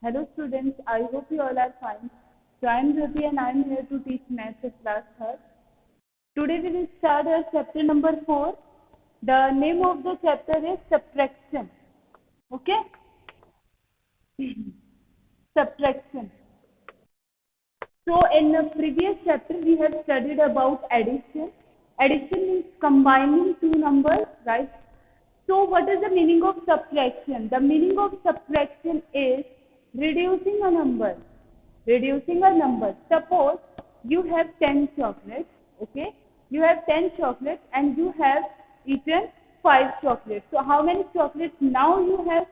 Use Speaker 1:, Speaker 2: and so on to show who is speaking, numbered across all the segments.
Speaker 1: Hello students, I hope you all are fine. So I am Jyoti and I am here to teach maths of class 3rd. Today we will start our chapter number 4. The name of the chapter is subtraction. Okay? Subtraction. So in the previous chapter we have studied about addition. Addition means combining two numbers, right? So what is the meaning of subtraction? The meaning of subtraction is reducing a number. Reducing a number. Suppose you have 10 chocolates, okay? You have 10 chocolates and you have eaten 5 chocolates. So how many chocolates now you have?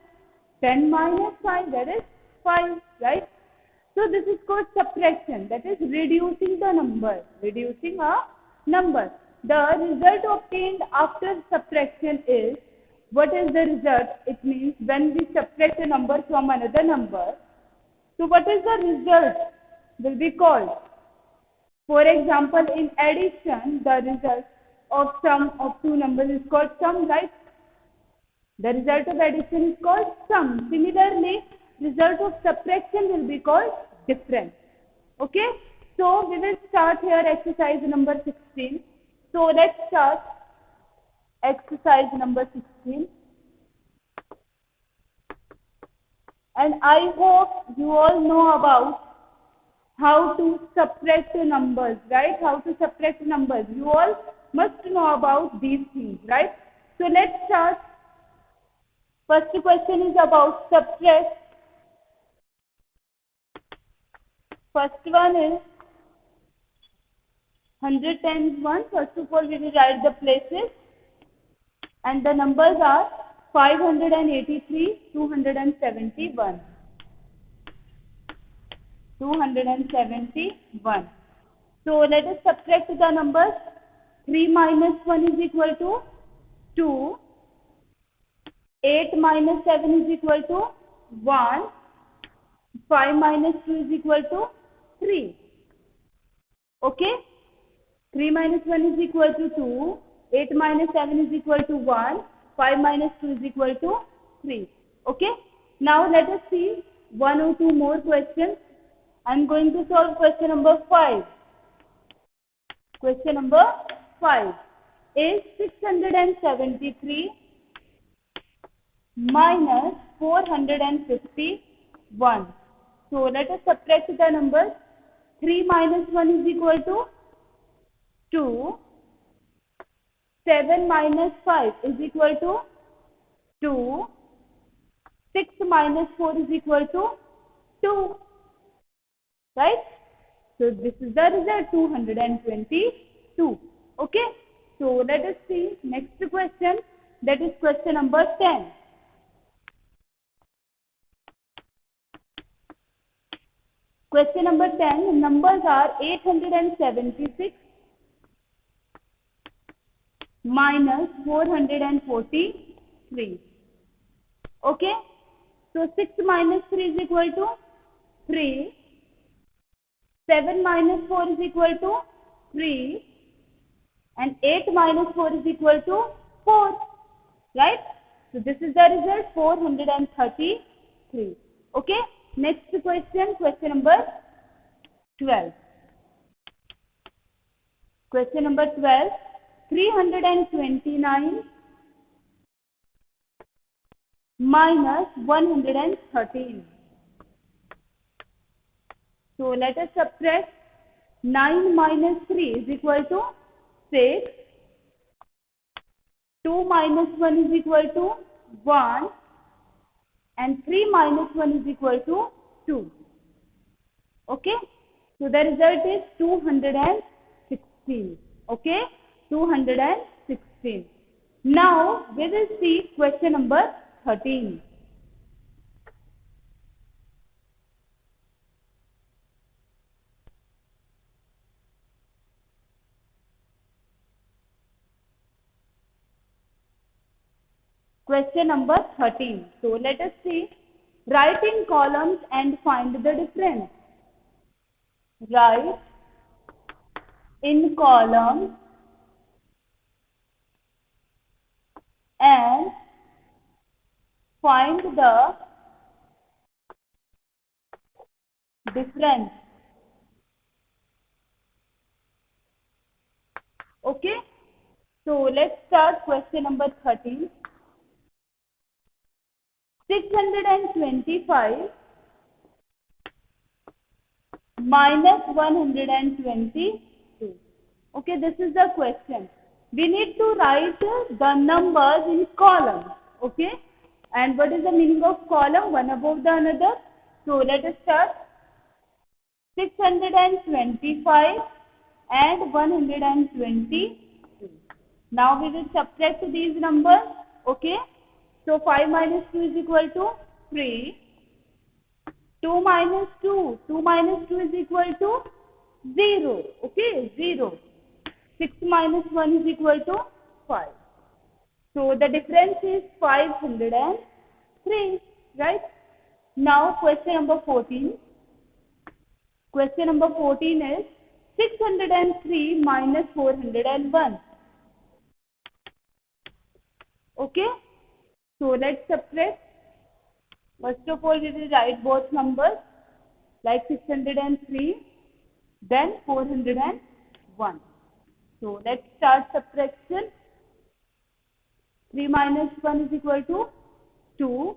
Speaker 1: 10 minus 5, that is 5, right? So this is called subtraction, that is reducing the number, reducing a number. The result obtained after subtraction is, what is the result? It means when we subtract a number from another number, so what is the result will be called? For example, in addition, the result of sum of two numbers is called sum, right? The result of addition is called sum. Similarly, result of subtraction will be called difference. Okay? So, we will start here exercise number 16. So, let's start exercise number 16. And I hope you all know about how to subtract numbers, right? How to subtract numbers. You all must know about these things, right? So, let's start. First question is about subtract. First one is 100 times 1. First of all, we will write the places. And the numbers are 583, 271. 271. So, let us subtract the numbers. 3 minus 1 is equal to 2. 8 minus 7 is equal to 1. 5 minus 2 is equal to 3. Okay? 3 minus 1 is equal to 2. 8 minus 7 is equal to 1. 5 minus 2 is equal to 3. Okay? Now let us see one or two more questions. I am going to solve question number 5. Question number 5 is 673 minus 451. So let us subtract the numbers. 3 minus 1 is equal to 2. 7 minus 5 is equal to 2. 6 minus 4 is equal to 2. Right? So this is the result, 222. Okay? So let us see next question, that is question number 10. Question number 10, numbers are 876 minus 443. Okay? So 6 minus 3 is equal to 3. 7 minus 4 is equal to 3. And 8 minus 4 is equal to 4. Right? So this is the result, 433. Okay? Next question, question number 12. Question number 12, 329 minus 113. So let us subtract. 9 minus 3 is equal to 6. 2 minus 1 is equal to 1. And 3 minus 1 is equal to 2. Okay? So the result is 216. Okay? 216. Now we will see question number 13. Question number 13. So let us see. Write in columns and find the difference. Write in columns and find the difference. Okay, so let's start question number 13. 625 minus 122. Okay, this is the question. We need to write the numbers in columns. Okay, and what is the meaning of column? One above the another. So let us start. 625 and 122. Now we will subtract these numbers. Okay, so 5 minus 2 is equal to 3. 2 minus 2. 2 minus 2 is equal to 0. Okay, 0. 6 minus 1 is equal to 5. So the difference is 503. Right? Now question number 14. Question number 14 is 603 minus 401. Okay? So let's subtract. First of all, we will write both numbers like 603, then 401. So let's start subtraction. 3 minus 1 is equal to 2.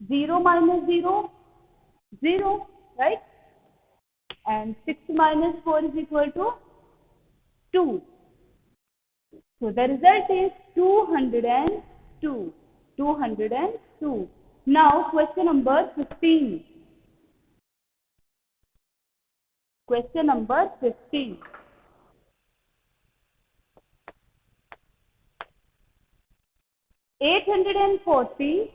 Speaker 1: 0 minus 0, 0, right? And 6 minus 4 is equal to 2. So the result is 202. 202. Now question number 15. Question number 15. 840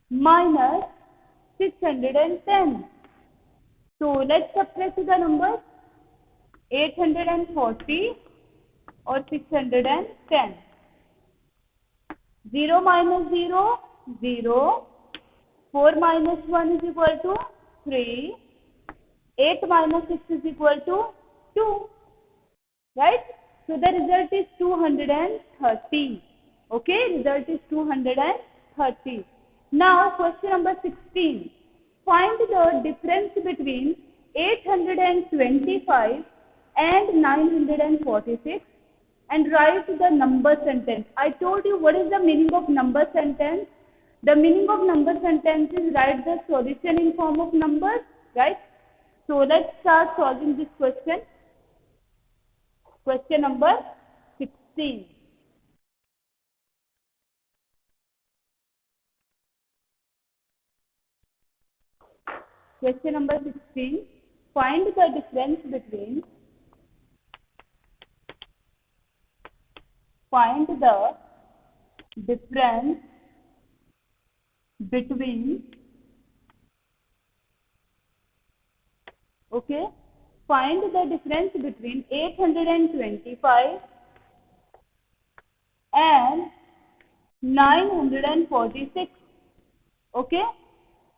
Speaker 1: minus 610. So let's subtract the numbers. 840 or 610. 0 minus 0, 0. 4 minus 1 is equal to 3. 8 minus 6 is equal to 2. Right? So the result is 230. Okay, result is 230. Now question number 16. Find the difference between 825 and 946 and write the number sentence. I told you what is the meaning of number sentence. The meaning of number sentence is write the solution in form of numbers, right? So let's start solving this question. Question number 16. Question number 16. Find the difference between 825 and 946. Okay,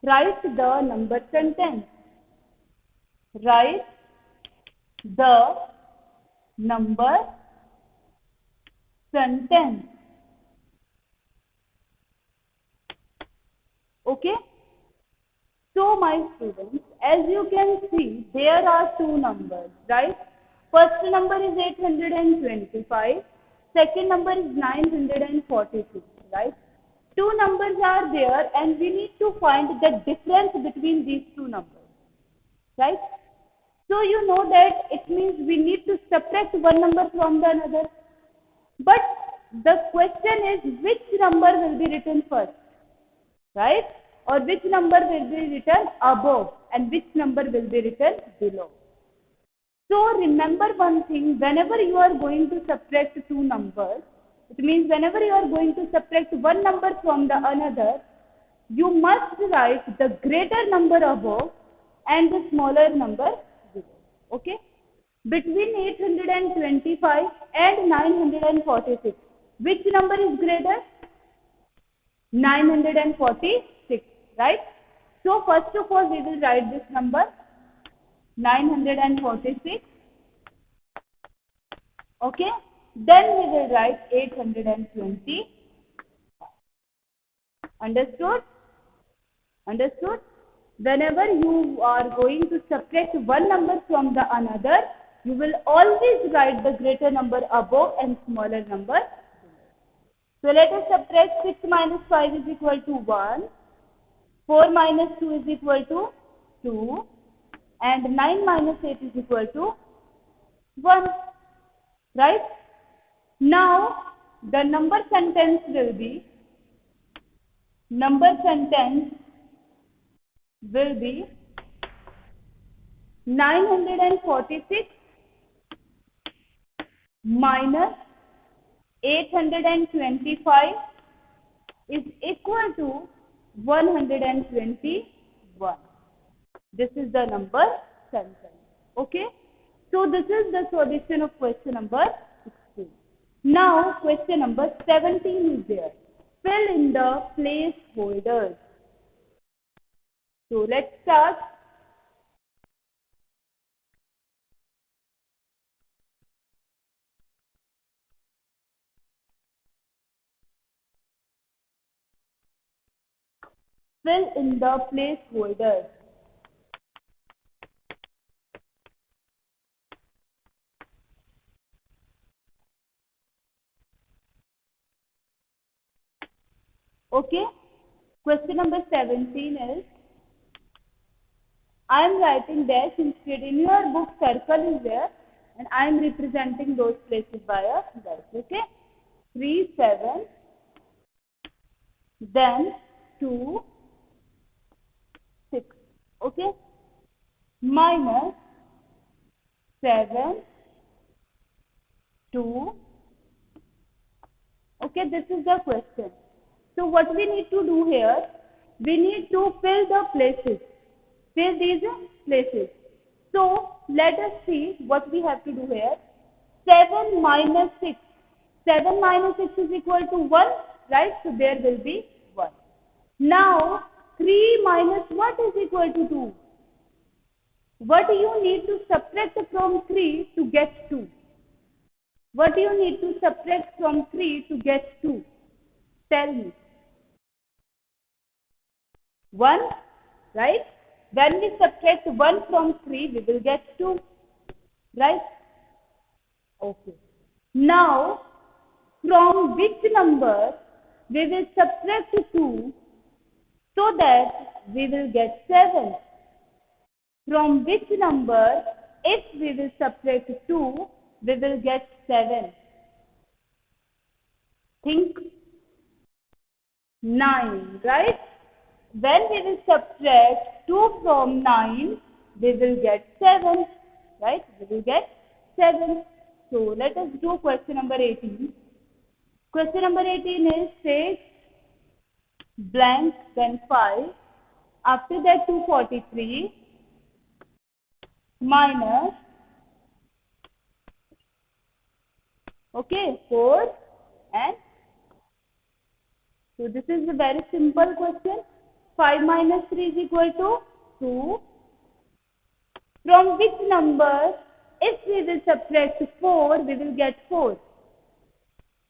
Speaker 1: write the number sentence. Write the number sentence. Okay, so my students, as you can see, there are two numbers, right? First number is 825, second number is 946, right? Two numbers are there and we need to find the difference between these two numbers, right? So you know that it means we need to subtract one number from the another. But the question is which number will be written first, right? Or which number will be written above and which number will be written below. So remember one thing, whenever you are going to subtract two numbers, it means whenever you are going to subtract one number from the another, you must write the greater number above and the smaller number below. Okay? Between 825 and 946, which number is greater? 946, right? So first of all, we will write this number 946. Okay, then we will write 820. Understood? Understood? Whenever you are going to subtract one number from the another, you will always write the greater number above and smaller number. So let us subtract 6 minus 5 is equal to 1, 4 minus 2 is equal to 2, and 9 minus 8 is equal to 1. Right? Now, the number sentence will be 946 minus 825 is equal to 121. This is the number sentence. Okay. So this is the solution of question number 16. Now question number 17 is there. Fill in the placeholders. So let's start. Fill in the placeholders. Okay. Question number 17 is, I am writing dash instead. In your book, circle is there, and I am representing those places by a dash. Okay. 3, 7, then 2, 6. Okay. Minus 7, 2. Okay, this is the question. So what we need to do here, we need to fill the places. Fill these places. So let us see what we have to do here. 7 minus 6. 7 minus 6 is equal to 1, right? So there will be 1. Now 3 minus what is equal to 2? What do you need to subtract from 3 to get 2? What do you need to subtract from 3 to get 2? Tell me. 1, right? When we subtract 1 from 3, we will get 2, right? Okay. Now, from which number we will subtract 2 so that we will get 7? From which number, if we will subtract 2, we will get 7? Think. 9, right? When we will subtract 2 from 9, we will get 7, right? We will get 7. So let us do question number 18. Question number 18 is 6 blank then 5. After that 243 minus, okay, 4 and, so this is a very simple question. 5 minus 3 is equal to 2. From which number, if we will subtract 4, we will get 4.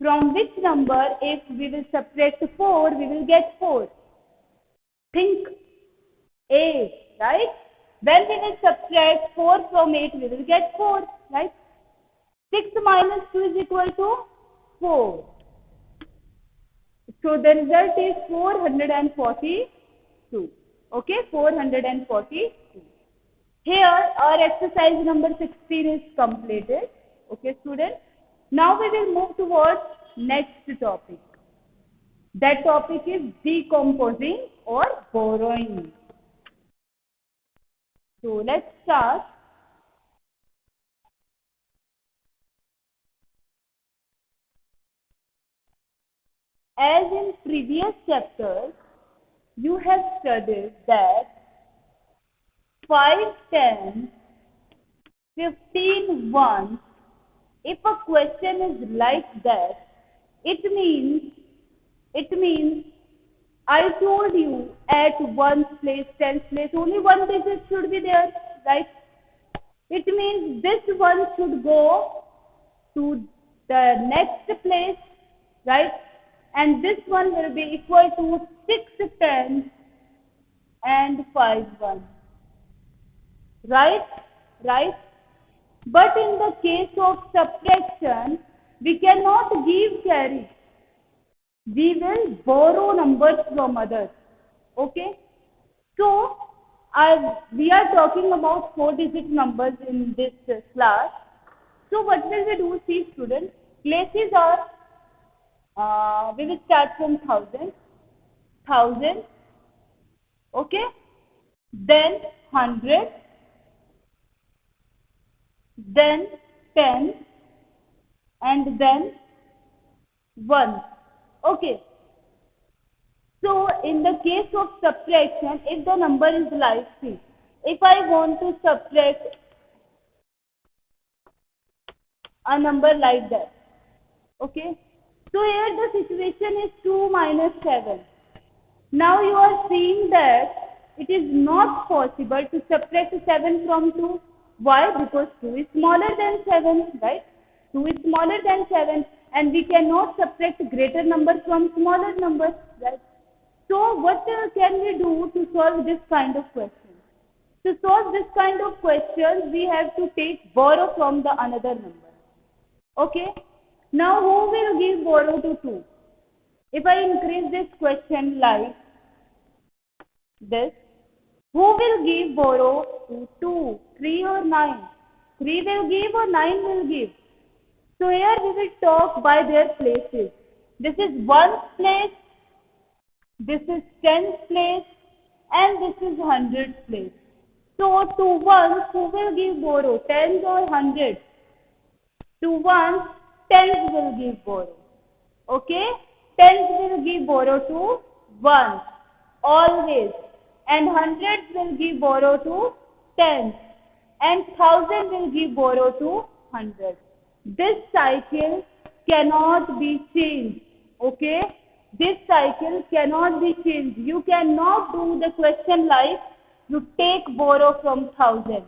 Speaker 1: From which number, if we will subtract 4, we will get 4. Think. 8, right? When we will subtract 4 from 8, we will get 4, right? 6 minus 2 is equal to 4. So the result is 442. Okay, 442. Here our exercise number 16 is completed. Okay, students. Now we will move towards next topic. That topic is decomposing or borrowing. So let's start. As in previous chapters, you have studied that 5, 10, 15 ones. If a question is like that, it means I told you at 1st place, 10th place, only one digit should be there, right? It means this one should go to the next place, right? And this one will be equal to 6 tenths and 5 1. Right? Right? But in the case of subtraction, we cannot give carry. We will borrow numbers from others. Okay? So, we are talking about 4-digit numbers in this class. So, what will we do? See, students, places are, we will start from 1000, okay? Then 100, then 10, and then 1. Okay. So, in the case of subtraction, if the number is like, see, if I want to subtract a number like that, okay? So, here the situation is 2 minus 7. Now, you are seeing that it is not possible to subtract 7 from 2. Why? Because 2 is smaller than 7, right? 2 is smaller than 7, and we cannot subtract greater number from smaller numbers, right? So, what can we do to solve this kind of question? To solve this kind of question, we have to borrow from the another number. Okay? Now, who will give borrow to 2? If I increase this question like this, who will give borrow to 2, 3 or 9? 3 will give or 9 will give? So, here we will talk by their places. This is 1's place, this is 10's place, and this is 100's place. So, to 1's, who will give borrow? 10's or 100's? To 1's, 10's will give borrow. Okay? 10's will give borrow to 1. Always. And 100's will give borrow to 10's. And 1000 will give borrow to 100. This cycle cannot be changed. Okay? This cycle cannot be changed. You cannot do the question like you take borrow from 1000.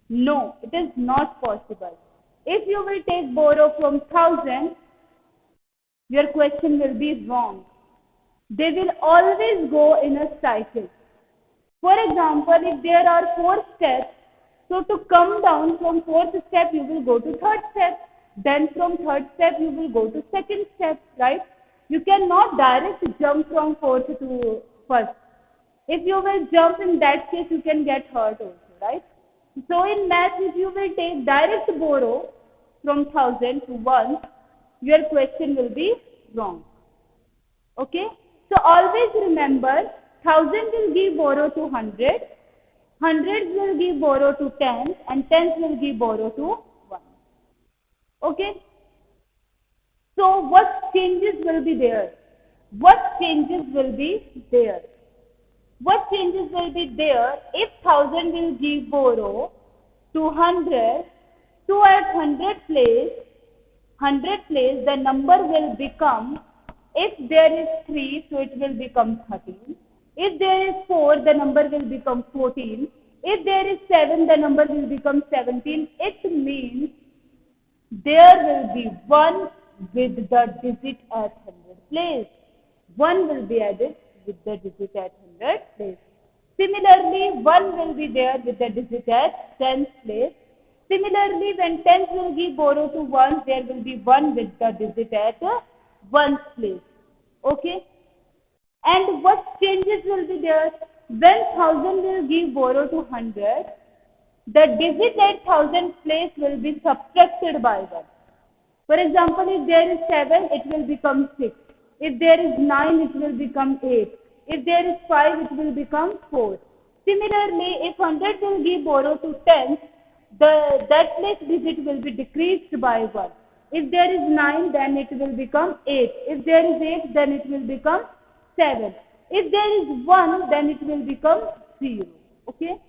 Speaker 1: No, it is not possible. If you will take borrow from 1000, your question will be wrong. They will always go in a cycle. For example, if there are 4 steps, so to come down from 4th step, you will go to 3rd step. Then from 3rd step, you will go to 2nd step, right? You cannot direct jump from 4th to 1st. If you will jump, in that case, you can get hurt also, right? So in math, if you will take direct borrow from 1000 to 1, your question will be wrong. Okay? So always remember, 1000 will give borrow to 100, 100 will give borrow to 10, and 10 will give borrow to 1. Okay? So what changes will be there? What changes will be there? What changes will be there if 1000 will give borrow to 100, so at 100 place the number will become, if there is 3, so it will become 13. If there is 4, the number will become 14. If there is 7, the number will become 17. It means there will be 1 with the digit at 100 place. 1 will be added with the digit at 100 place. Similarly, 1 will be there with the digit at 10th place. Similarly, when 10th will give borrow to 1, there will be 1 with the digit at 1st place. Okay? And what changes will be there? When 1000 will give borrow to 100, the digit at 1000th place will be subtracted by 1. For example, if there is 7, it will become 6. If there is 9, it will become 8. If there is 5, it will become 4. Similarly, if 100 will give borrow to 10, that place digit will be decreased by 1. If there is 9, then it will become 8. If there is 8, then it will become 7. If there is 1, then it will become 0. Okay?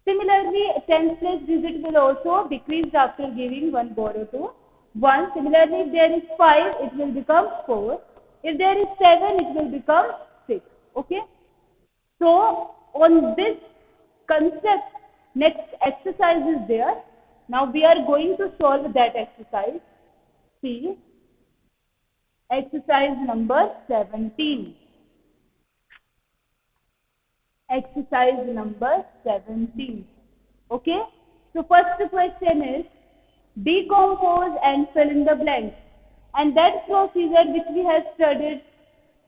Speaker 1: Similarly, 10th place digit will also decrease after giving 1 borrow to 1. Similarly, if there is 5, it will become 4. If there is 7, it will become 6. Okay? So, on this concept, next exercise is there. Now, we are going to solve that exercise. See, exercise number 17. exercise number 17. Okay, so first question is decompose and fill in the blanks, and that procedure which we have studied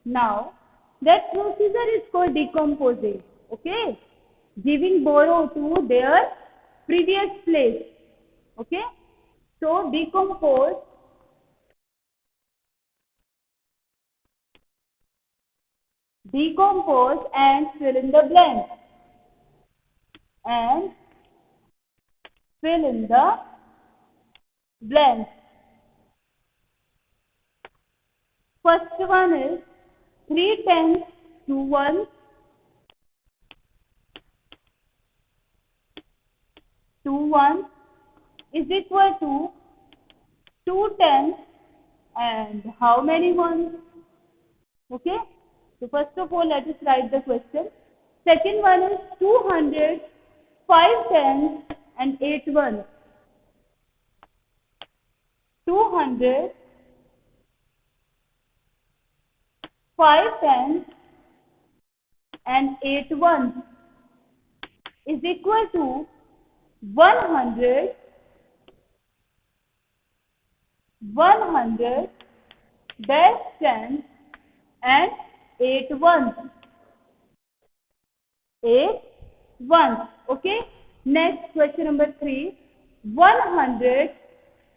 Speaker 1: now, that procedure is called decomposing. Okay, giving borrow to their previous place. Okay, so decompose and fill in the blanks, and fill in the blanks. First one is 3 tens to 1 is equal to 2 tens and how many ones? Okay, so first of all let us write the question. Second one is 200, 5 tens and 8 ones. 200, 5 tens and 8 ones is equal to 100, dash tens and 8 ones. 8 ones. Okay. Next question number 3. 100,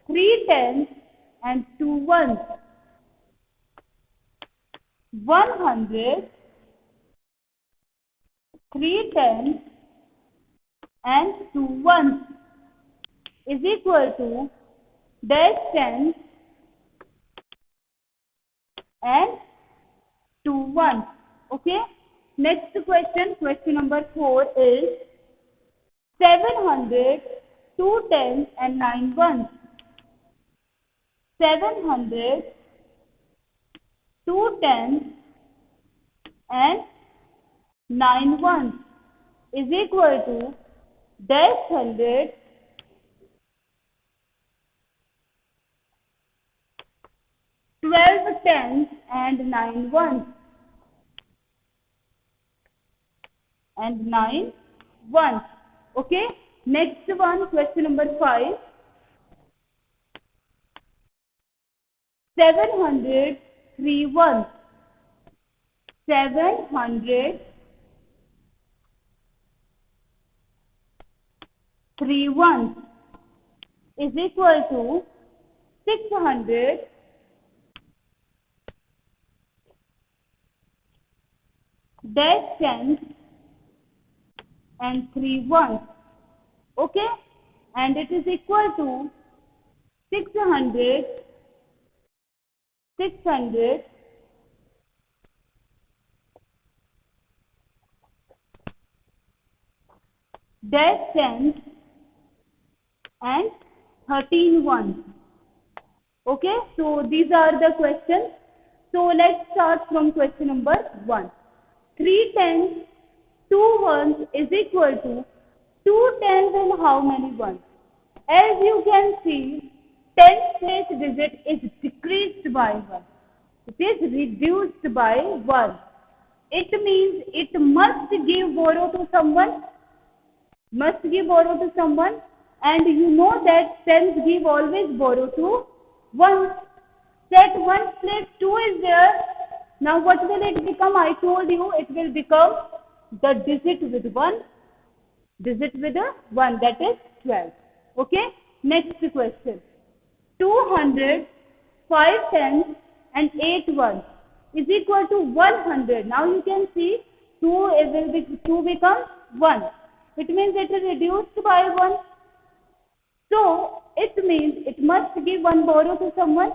Speaker 1: 3 tens and 2 ones. 100, 3 tens and 2 ones is equal to dash tens and 2 ones. Okay. Next question, question number 4 is 700, 2 tens and 9 ones. 700, 2 tens and 9 ones is equal to dash 100 12 tens and 9 ones and 9 ones. Okay. Next one, question number 5. 700, 3 ones. 700, 3 ones is equal to 600, dash tens and 3 ones. Okay, and it is equal to 600, dash tens and 13 ones. Okay, so these are the questions. So let's start from question number 1. 3 tens, 2 ones is equal to 2 tens and how many ones? As you can see, tens place digit is decreased by 1. It is reduced by 1. It means it must give borrow to someone. And you know that tens give always borrow to 1. Set 1 place 2 is there. Now what will it become? I told you it will become the digit with 1. That is 12. Okay. Next question. 200, 5 tens and 8 ones is equal to 100. Now you can see 2 becomes 1. It means it is reduced by 1. So it means it must give 1 borrow to someone.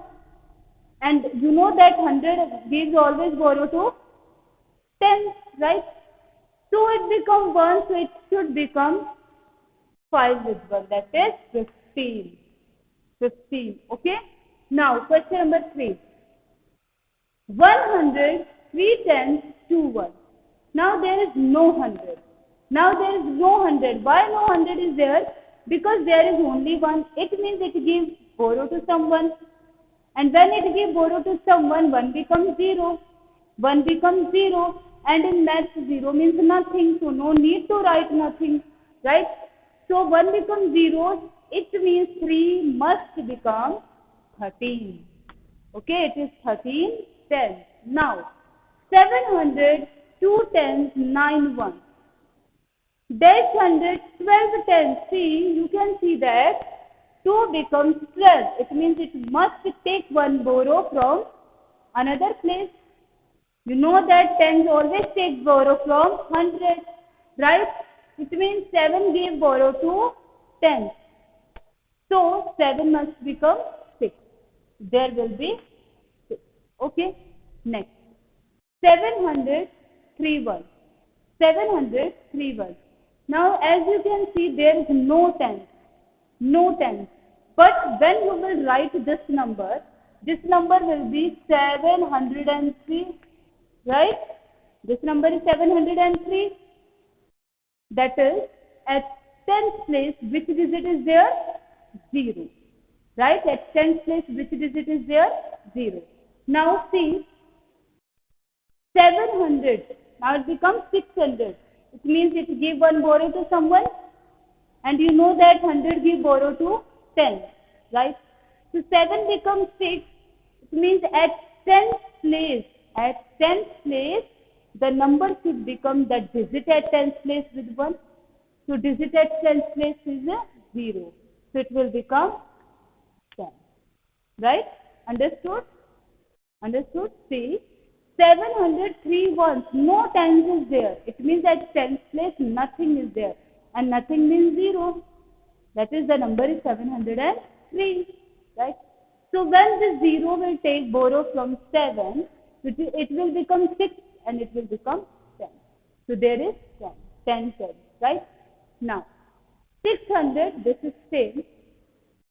Speaker 1: And you know that 100 gives always borrow to 10, right? So it becomes 1, so it should become 5 with 1, that is 15. Okay. Now question number 3. 100, 3 tens, 2 ones. Now there is no 100. Why no 100 is there? Because there is only 1. It means it gives borrow to someone. And when it gives borrow to someone, 1 becomes 0. and in maths 0 means nothing, so no need to write nothing, right? So 1 becomes 0, it means 3 must become 13. Okay, it is 13 tens. Now 700 2 tens 9 1. Dash 100 12 tens. See, you can see that 2 becomes 12. It means it must take one borrow from another place. You know that tens always take borrow from 100, right? It means 7 gave borrow to 10. So 7 must become 6. There will be 6. Okay. Next. 700 3 1. 700 3 1. Now as you can see, there is no tens. No tens. But when you will write this number will be 703. Right? This number is 703. That is, at tens place, which digit is there? 0. Right? At tens place, which digit is there? 0. Now see, 700. Now it becomes 600. It means it give one borrow to someone. And you know that 100 give borrow to 10. Right? So 7 becomes 6. It means at tens place, the number should become the digit at tens place with 1. So digit at tens place is 0. So it will become 10. Right? Understood? Understood? See, 703 ones, no tens is there. It means at tens place nothing is there. And nothing means 0. That is, the number is 703. Right? So when this 0 will take borrow from 7, it will become 6 and it will become 10. So there is 10. 10 tens. Right? Now, 600, this is same.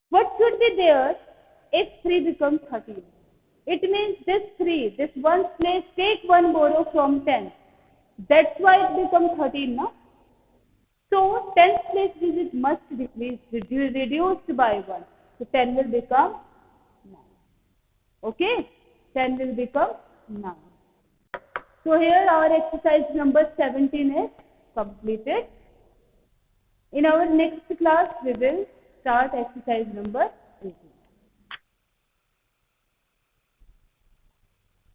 Speaker 1: What should be there if 3 becomes 13? It means this 3, this one's place, take one borrow from 10. That's why it becomes 13, no? So 10th place digit must decrease, reduced by 1. So 10 will become 9. Okay? 10 will become 9. So here our exercise number 17 is completed. In our next class, we will start exercise number 18.